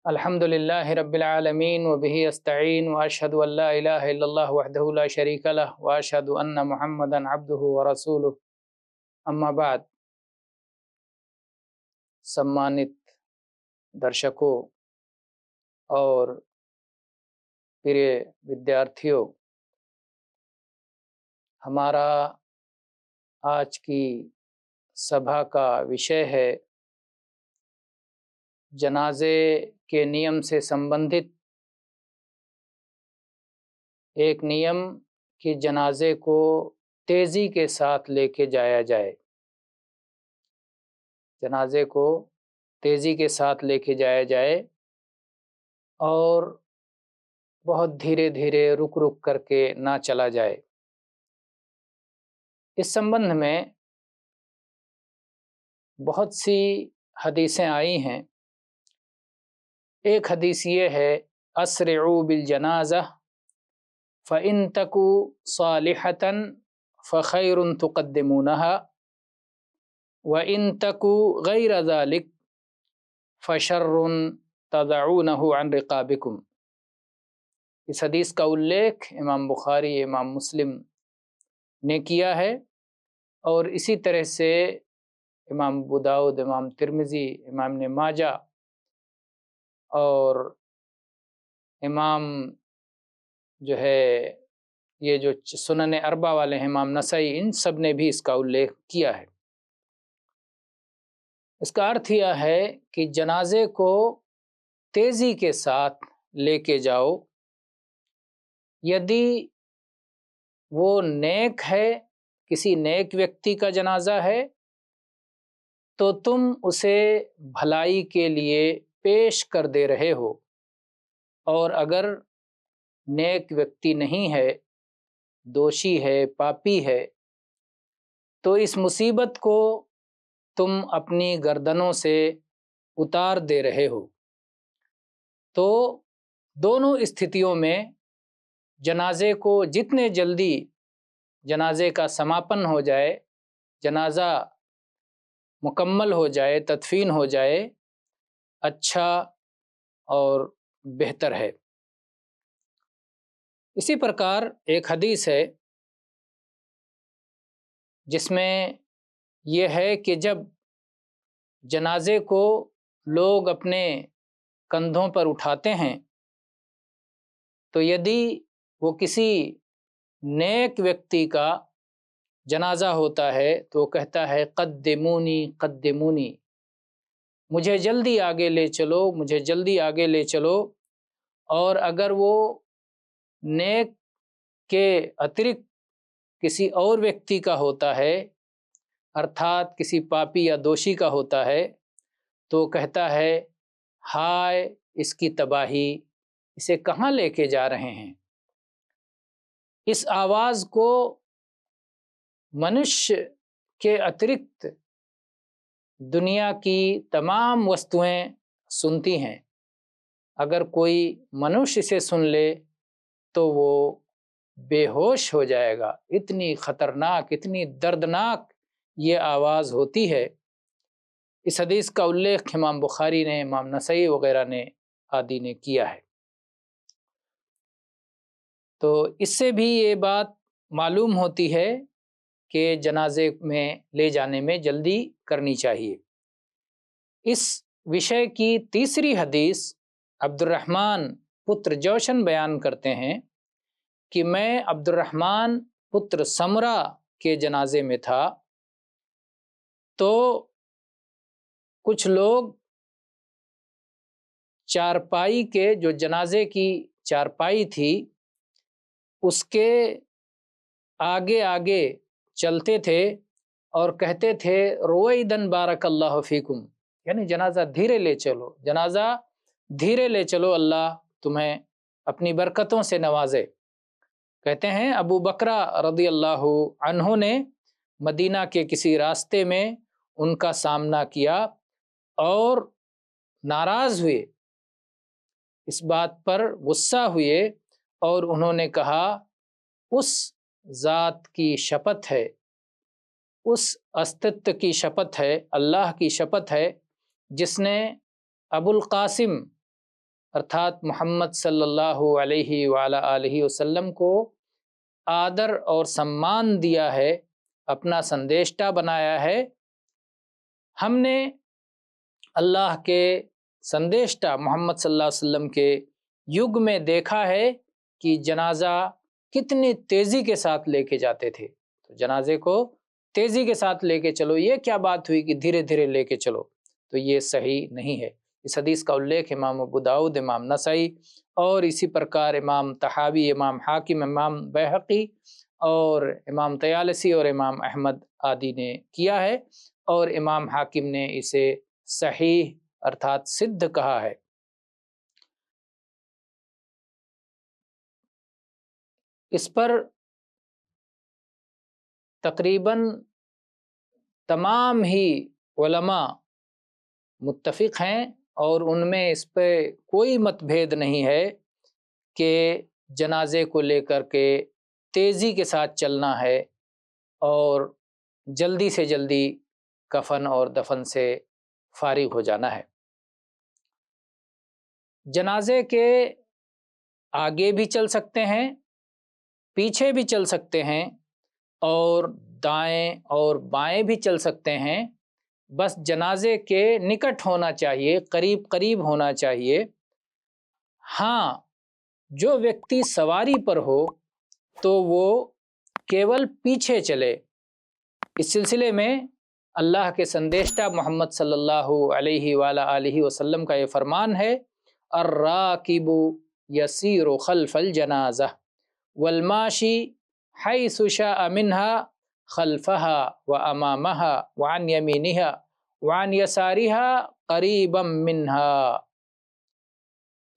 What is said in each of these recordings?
الحمدللہ رب العالمین وبہ استعین واشہد ان لا الہ الا اللہ وحدہ لا شریک لہ واشہد ان محمدا عبدہ ورسولہ اما بعد۔ सम्मानित दर्शकों और प्रिय विद्यार्थियों, हमारा आज की सभा का विषय है जनाजे के नियम से संबंधित एक नियम कि जनाजे को तेज़ी के साथ लेके जाया जाए। जनाजे को तेज़ी के साथ लेके जाया जाए और बहुत धीरे धीरे रुक रुक करके ना चला जाए। इस संबंध में बहुत सी हदीसें आई हैं। एक हदीस ये है, अस्रिउ बिल जनाज़ा फ़इन तकु सालिहतन फ़खैरुन तुक़द्दिमूनहा व इन तकु गैर ज़ालिक फ़शर्रुन तदऊनहु अन रिक़ाबिकुम। इस हदीस का उल्लेख इमाम बुखारी, इमाम मुस्लिम ने किया है और इसी तरह से इमाम अबू दाऊद, इमाम तिर्मिज़ी, इमाम इब्न माजा और इमाम जो है ये जो सुनन अरबा वाले हैं, इमाम नसाई, इन सब ने भी इसका उल्लेख किया है। इसका अर्थ यह है कि जनाजे को तेज़ी के साथ लेके जाओ। यदि वो नेक है, किसी नेक व्यक्ति का जनाजा है, तो तुम उसे भलाई के लिए पेश कर दे रहे हो, और अगर नेक व्यक्ति नहीं है, दोषी है, पापी है, तो इस मुसीबत को तुम अपनी गर्दनों से उतार दे रहे हो। तो दोनों स्थितियों में जनाजे को जितने जल्दी जनाजे का समापन हो जाए, जनाजा मुकम्मल हो जाए, तदफीन हो जाए, अच्छा और बेहतर है। इसी प्रकार एक हदीस है जिसमें यह है कि जब जनाजे को लोग अपने कंधों पर उठाते हैं, तो यदि वो किसी नेक व्यक्ति का जनाजा होता है तो वो कहता है क़द्दिमूनी क़द्दिमूनी, मुझे जल्दी आगे ले चलो, मुझे जल्दी आगे ले चलो। और अगर वो नेक के अतिरिक्त किसी और व्यक्ति का होता है, अर्थात किसी पापी या दोषी का होता है, तो कहता है हाय इसकी तबाही, इसे कहाँ लेके जा रहे हैं। इस आवाज़ को मनुष्य के अतिरिक्त दुनिया की तमाम वस्तुएं सुनती हैं। अगर कोई मनुष्य इसे सुन ले तो वो बेहोश हो जाएगा। इतनी ख़तरनाक, इतनी दर्दनाक ये आवाज़ होती है। इस हदीस का उल्लेख इमाम बुखारी ने, इमाम नसाई वग़ैरह ने आदि ने किया है। तो इससे भी ये बात मालूम होती है कि जनाजे में ले जाने में जल्दी करनी चाहिए। इस विषय की तीसरी हदीस अब्दुर्रहमान पुत्र जौशन बयान करते हैं कि मैं अब्दुर्रहमान पुत्र समरा के जनाजे में था, तो कुछ लोग चारपाई के, जो जनाजे की चारपाई थी, उसके आगे आगे चलते थे और कहते थे रुवैदन बारकल्लाहु फीकुम, यानी जनाजा धीरे ले चलो, जनाजा धीरे ले चलो, अल्लाह तुम्हें अपनी बरकतों से नवाजे। कहते हैं अबू बकरा रज़ी अल्लाहु अन्हु ने मदीना के किसी रास्ते में उनका सामना किया और नाराज़ हुए, इस बात पर गुस्सा हुए और उन्होंने कहा उस ज़ात की शपथ है, उस अस्तित्व की शपथ है, अल्लाह की शपथ है जिसने अबुल कासिम अर्थात मोहम्मद सल्लल्लाहु अलैहि वालैहि वसल्लम को आदर और सम्मान दिया है, अपना संदेष्टा बनाया है। हमने अल्लाह के संदेष्टा मोहम्मद सल्लल्लाहु अलैहि वसल्लम के युग में देखा है कि जनाजा कितनी तेज़ी के साथ लेके जाते थे। तो जनाजे को तेज़ी के साथ लेके चलो, ये क्या बात हुई कि धीरे धीरे लेके चलो, तो ये सही नहीं है। इस हदीस का उल्लेख इमाम अबू दाऊद, इमाम नसाई और इसी प्रकार इमाम तहावी, इमाम हाकिम, इमाम बैहक़ी और इमाम तयालसी और इमाम अहमद आदि ने किया है, और इमाम हाकिम ने इसे सहीह अर्थात सिद्ध कहा है। इस पर तकरीबन तमाम ही उलमा मुत्तफ़िक़ हैं और उनमें इस पे कोई मतभेद नहीं है कि जनाजे को लेकर के तेज़ी के साथ चलना है और जल्दी से जल्दी कफन और दफन से फारिग हो जाना है। जनाजे के आगे भी चल सकते हैं, पीछे भी चल सकते हैं और दाएं और बाएं भी चल सकते हैं, बस जनाजे के निकट होना चाहिए, करीब करीब होना चाहिए। हाँ, जो व्यक्ति सवारी पर हो तो वो केवल पीछे चले। इस सिलसिले में अल्लाह के संदेष्टा मोहम्मद सल्लल्लाहु अलैहि वसल्लम का ये फरमान है, अर्राकिबु यसीरु खल्फल जनाज़ा वल्माशी हैसु शाअ मिन्हा खल्फहा व अमामहा व अन यमीनिहा व अन यसारिहा करीबम मिन्हा,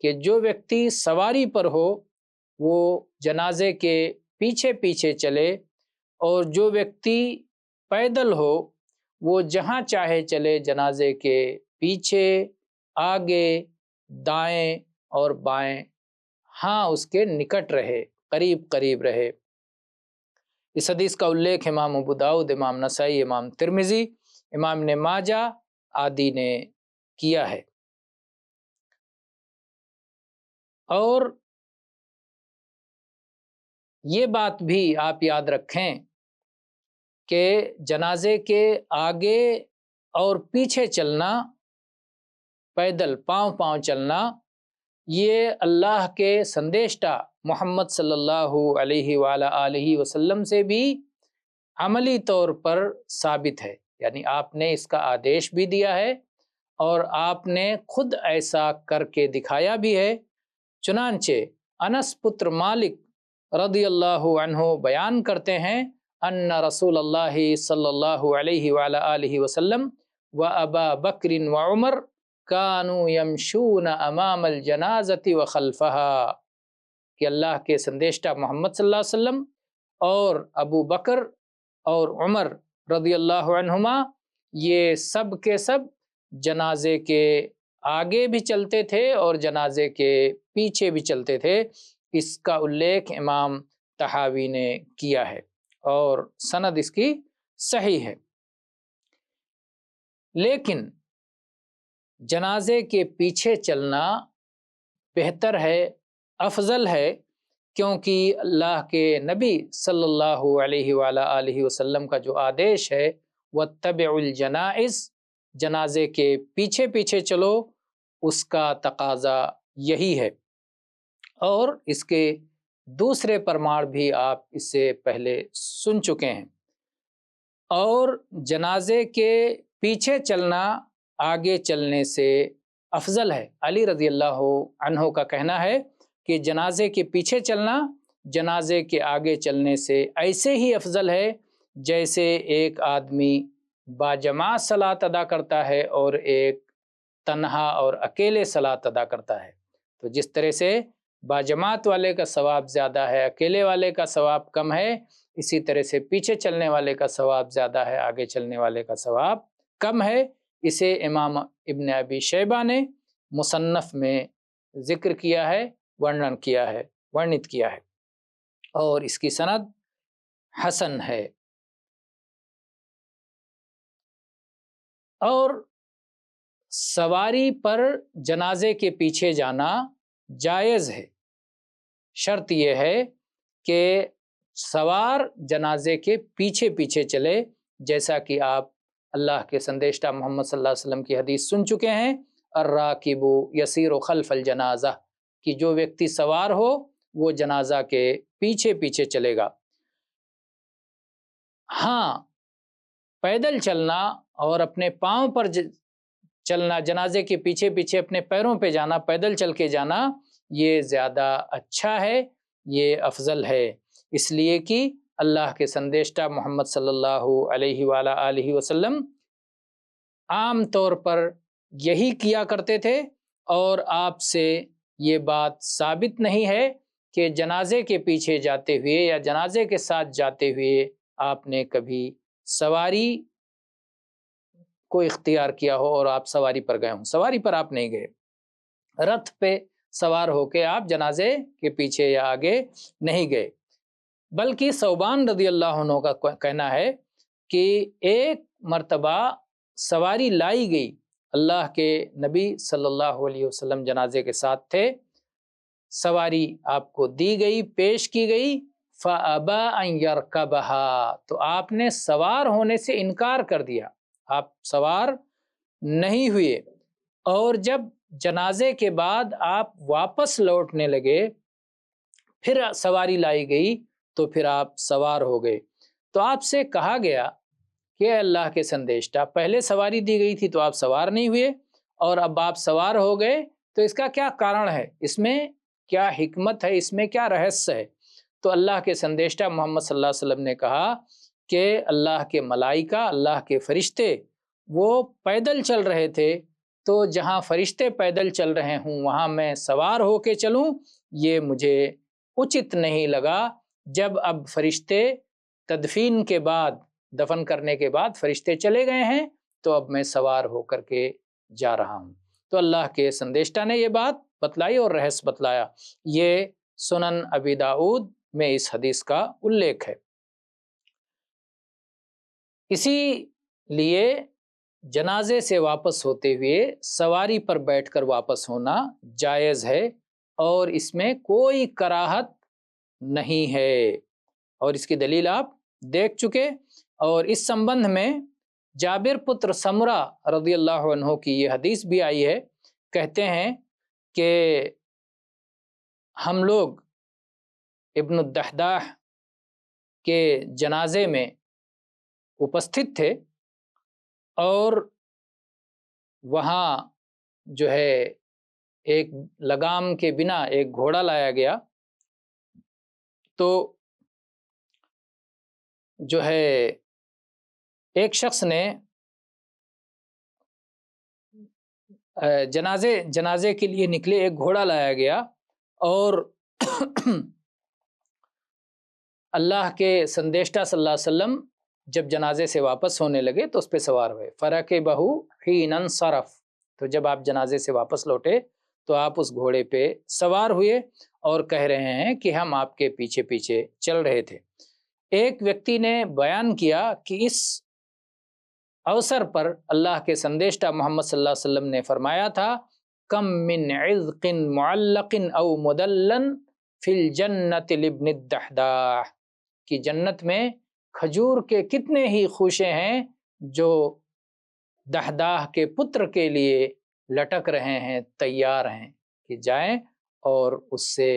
कि जो व्यक्ति सवारी पर हो वो जनाजे के पीछे पीछे चले, और जो व्यक्ति पैदल हो वो जहाँ चाहे चले, जनाजे के पीछे, आगे, दाएं और बाएं, हाँ उसके निकट रहे, करीब करीब रहे। इस हदीस का उल्लेख इमाम अबू दाऊद, इमाम नसाई, इमाम तिरमिज़ी, इमाम इब्न माजा आदि ने किया है। और ये बात भी आप याद रखें कि जनाजे के आगे और पीछे चलना, पैदल पाँव पाँव चलना, ये अल्लाह के संदेष्टा मोहम्मद सल्लल्लाहु अलैहि वसल्लम से भी अमली तौर पर साबित है। यानी आपने इसका आदेश भी दिया है और आपने खुद ऐसा करके दिखाया भी है। चुनांचे अनस पुत्र मालिक रदियल्लाहु अन्हु बयान करते हैं, अन्ना रसूलल्लाहि सल्लल्लाहु अलैहि वसल्लम व अबा बकरिन व उमर कानू यमशून अमामल जनाज़ति व खल्फहा, कि अल्लाह के संदेष्टा मोहम्मद सल्लल्लाहु अलैहि वसल्लम और अबू बकर और उमर रदियल्लाहु अन्हुमा ये सब के सब जनाजे के आगे भी चलते थे और जनाजे के पीछे भी चलते थे। इसका उल्लेख इमाम तहावी ने किया है और सनद इसकी सही है। लेकिन जनाजे के पीछे चलना बेहतर है, अफजल है, क्योंकि अल्लाह के नबी सल्लल्लाहु अलैहि वसल्लम का जो आदेश है वत्तबिउल जनाइज़, जनाजे के पीछे पीछे चलो, उसका तकाजा यही है। और इसके दूसरे प्रमाण भी आप इससे पहले सुन चुके हैं। और जनाजे के पीछे चलना आगे चलने से अफजल है। अली रज़ियल्लाहु अन्हु का कहना है कि जनाजे के पीछे चलना जनाजे के आगे चलने से ऐसे ही अफजल है जैसे एक आदमी बाजमात सलात अदा करता है और एक तन्हा और अकेले सलात अदा करता है। तो जिस तरह से बाजमात वाले का सवाब ज़्यादा है, अकेले वाले का सवाब कम है, इसी तरह से पीछे चलने वाले का सवाब ज़्यादा है, आगे चलने वाले का सवाब कम है। इसे इमाम इब्न अबी शैबा ने मुसन्नफ़ में ज़िक्र किया है, वर्णित किया है और इसकी सनद हसन है। और سواری پر جنازے کے پیچھے جانا جائز ہے، شرط یہ ہے کہ سوار جنازے کے پیچھے پیچھے چلے، جیسا کہ آپ اللہ کے سندیشتہ محمد صلی اللہ علیہ وسلم کی حدیث سن چکے ہیں، الراکب یسیر خلف الجنازہ، کہ جو ویکتی سوار ہو وہ جنازہ کے پیچھے پیچھے چلے گا۔ ہاں، پیدل چلنا اور اپنے پاؤں پر چلنا، جنازے کے پیچھے پیچھے اپنے پیروں پہ جانا، پیدل چل کے جانا، یہ زیادہ اچھا ہے، یہ افضل ہے، اس لیے کہ اللہ کے سندیشتہ محمد صلی اللہ علیہ وآلہ وسلم عام طور پر یہی کیا کرتے تھے، اور آپ سے یہ بات ثابت نہیں ہے کہ جنازے کے پیچھے جاتے ہوئے یا جنازے کے ساتھ جاتے ہوئے آپ نے کبھی سواری کو اختیار کیا ہو اور آپ سواری پر گئے ہوں۔ سواری پر آپ نہیں گئے، رتھ پہ سوار ہو کے آپ جنازے کے پیچھے یا آگے نہیں گئے، بلکہ ثوبان رضی اللہ عنہ کا کہنا ہے کہ ایک مرتبہ سواری لائی گئی، اللہ کے نبی صلی اللہ علیہ وسلم جنازے کے ساتھ تھے، سواری آپ کو دی گئی، پیش کی گئی، فَأَبَا أَن يَرْكَبَهَا، تو آپ نے سوار ہونے سے انکار کر دیا، آپ سوار نہیں ہوئے، اور جب جنازے کے بعد آپ واپس لوٹنے لگے، پھر سواری لائی گئی تو پھر آپ سوار ہو گئے، تو آپ سے کہا گیا کہ اللہ کے سندیشتہ، پہلے سواری دی گئی تھی تو آپ سوار نہیں ہوئے، اور اب آپ سوار ہو گئے، تو اس کا کیا کارن ہے، اس میں کیا حکمت ہے، اس میں کیا رہسیہ ہے؟ تو اللہ کے سندیشتہ محمد صلی اللہ علیہ وسلم نے کہا کہ اللہ کے ملائکہ، اللہ کے فرشتے وہ پیدل چل رہے تھے، تو جہاں فرشتے پیدل چل رہے ہوں وہاں میں سوار ہو کے چلوں، یہ مجھے اچت نہیں لگا، جب اب فرشتے تدفین کے بعد، دفن کرنے کے بعد فرشتے چلے گئے ہیں، تو اب میں سوار ہو کر کے جا رہا ہوں۔ تو اللہ کے سندیشتہ نے یہ بات بتلائی اور رہس بتلایا، یہ سنن ابی داؤد میں اس حدیث کا الیکھ ہے۔ اسی لیے جنازے سے واپس ہوتے ہوئے سواری پر بیٹھ کر واپس ہونا جائز ہے، اور اس میں کوئی کراہت نہیں ہے، اور اس کی دلیل آپ دیکھ چکے، اور اس سمبندھ میں جابر پتر سمرہ رضی اللہ عنہ کی یہ حدیث بھی آئی ہے، کہتے ہیں کہ ہم لوگ ابن الدحداح کے جنازے میں اپستھت تھے، اور وہاں جو ہے ایک لگام کے بنا ایک گھوڑا لایا گیا، تو جو ہے ایک شخص نے جنازے کے لیے نکلے، ایک گھوڑا لایا گیا، اور اللہ کے سندیشتہ صلی اللہ علیہ وسلم جب جنازے سے واپس ہونے لگے تو اس پہ سوار ہوئے، فَرَكِبَهُ حِينَ انصَرَفَ، تو جب آپ جنازے سے واپس لوٹے تو آپ اس گھوڑے پہ سوار ہوئے، اور کہہ رہے ہیں کہ ہم آپ کے پیچھے پیچھے چل رہے تھے۔ ایک ویکتی نے بیان کیا کہ اس اوسر پر اللہ کے سندیشتہ محمد صلی اللہ علیہ وسلم نے فرمایا تھا، کم من عذق معلق او مدلن فی الجنت لابن الدحداح، کہ جنت میں کھجور کے کتنے ہی خوشے ہیں جو دحداح کے پتر کے لیے لٹک رہے ہیں، تیار ہیں کہ جائیں اور اس سے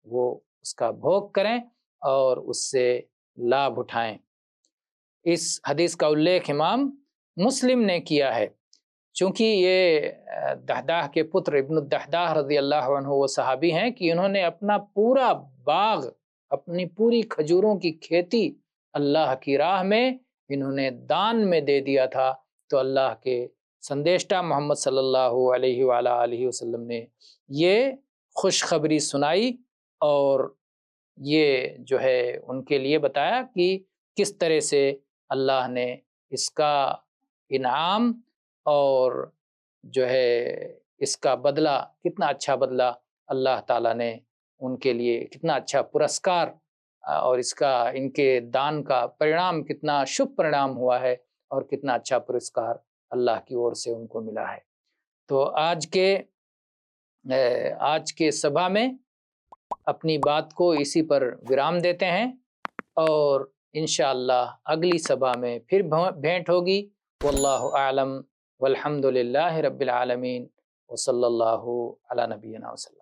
وہ اس کا بھوگ کریں اور اس سے لابھ اٹھائیں۔ اس حدیث کا الیکھ امام مسلم نے کیا ہے، چونکہ یہ دحداح کے پتر ابن الدحداح رضی اللہ عنہ وہ صحابی ہیں کہ انہوں نے اپنا پورا باغ، اپنی پوری کھجوروں کی کھیتی اللہ کی راہ میں انہوں نے دان میں دے دیا تھا، تو اللہ کے سندیشتہ محمد صلی اللہ علیہ وآلہ وسلم نے یہ خوشخبری سنائی، اور یہ جو ہے ان کے لیے بتایا کہ کس طرح سے اللہ نے اس کا انعام اور جو ہے اس کا بدلہ، کتنا اچھا بدلہ اللہ تعالیٰ نے ان کے لیے، کتنا اچھا پرسکار، اور اس کا ان کے دان کا پرینام کتنا شبھ پرینام ہوا ہے، اور کتنا اچھا پرسکار اللہ کی اور سے ان کو ملا ہے۔ تو آج کے سبھا میں اپنی بات کو اسی پر ورام دیتے ہیں، اور انشاءاللہ اگلی سبھا میں پھر بھینٹ ہوگی۔ واللہ اعلم والحمد للہ رب العالمین وصلی اللہ علی نبینا وسلم۔